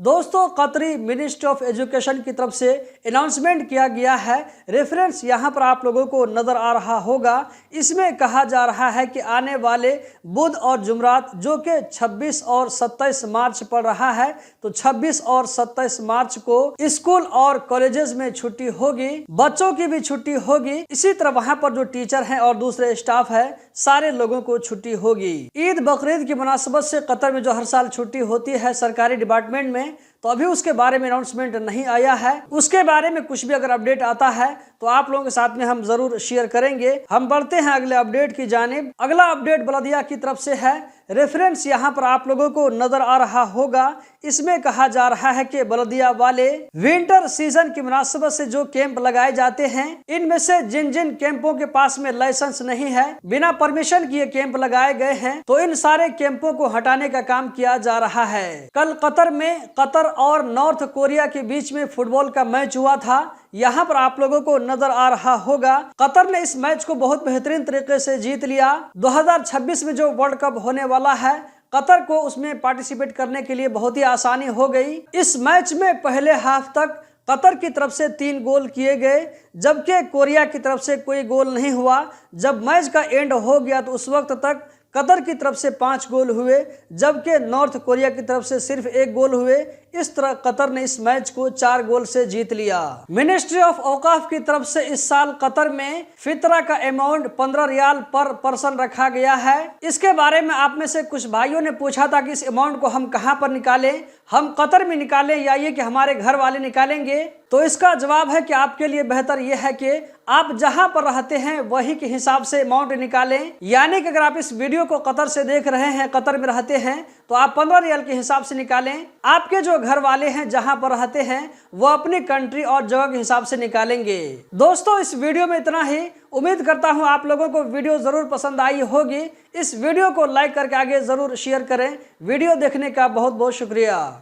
दोस्तों, कतरी ministry of education की तरफ से अनाउंसमेंट किया गया है। रेफरेंस यहां पर आप लोगों को नजर आ रहा होगा। इसमें कहा जा रहा है कि आने वाले बुध और जुमरात जो कि 26 और 27 मार्च पड़ रहा है, तो 26 और 27 मार्च को स्कूल और कॉलेजेस में छुट्टी होगी, बच्चों की भी छुट्टी होगी। इसी तरह वहां पर जो टीचर हैं और दूसरे स्टाफ है, सारे लोगों को छुट्टी होगी। ईद बकरीद की मुनासबत से कतर में जो हर साल छुट्टी होती है सरकारी डिपार्टमेंट में, तो अभी उसके बारे में अनाउंसमेंट नहीं आया है। उसके बारे में कुछ भी अगर अपडेट आता है तो आप लोगों के साथ में हम जरूर शेयर करेंगे। हम बढ़ते हैं अगले अपडेट की जानिब। अगला अपडेट बलदिया की तरफ से है। रेफरेंस यहां पर आप लोगों को नजर आ रहा होगा। इसमें कहा जा रहा है कि बलदिया वाले विंटर सीजन की मुनासबत से जो कैंप लगाए जाते हैं, इनमें से जिन जिन कैंपों के पास में लाइसेंस नहीं है, बिना परमिशन किए कैंप लगाए गए हैं, तो इन सारे कैंपों को हटाने का काम किया जा रहा है। कल कतर में कतर और नॉर्थ कोरिया के बीच में फुटबॉल का मैच हुआ था। यहाँ पर आप लोगों को नजर आ रहा होगा, कतर ने इस मैच को बहुत बेहतरीन तरीके से जीत लिया। 2026 में जो वर्ल्ड कप होने वाला है, कतर को उसमें पार्टिसिपेट करने के लिए बहुत ही आसानी हो गई। इस मैच में पहले हाफ तक कतर की तरफ से 3 गोल किए गए, जबकि कोरिया की तरफ से कोई गोल नहीं हुआ। जब मैच का एंड हो गया तो उस वक्त तक कतर की तरफ से 5 गोल हुए, जबकि नॉर्थ कोरिया की तरफ से सिर्फ 1 गोल हुए। इस तरह कतर ने इस मैच को 4 गोल से जीत लिया। मिनिस्ट्री ऑफ औकाफ की तरफ से इस साल कतर में फितरा का अमाउंट 15 रियाल पर पर्सन रखा गया है। इसके बारे में आप में से कुछ भाइयों ने पूछा था कि इस अमाउंट को हम कहां पर निकालें, हम कतर में निकालें या ये कि हमारे घर वाले निकालेंगे। तो इसका जवाब है कि आपके लिए बेहतर यह है कि आप जहां पर रहते हैं वही के हिसाब से अमाउंट निकालें। यानी कि अगर आप इस वीडियो को कतर से देख रहे हैं, कतर में रहते हैं, तो आप 15 रियाल के हिसाब से निकालें। आपके जो घर वाले हैं जहां पर रहते हैं वो अपनी कंट्री और जगह के हिसाब से निकालेंगे। दोस्तों, इस वीडियो में इतना ही। उम्मीद करता हूं आप लोगों को वीडियो जरूर पसंद आई होगी। इस वीडियो को लाइक करके आगे जरूर शेयर करें। वीडियो देखने का बहुत बहुत शुक्रिया।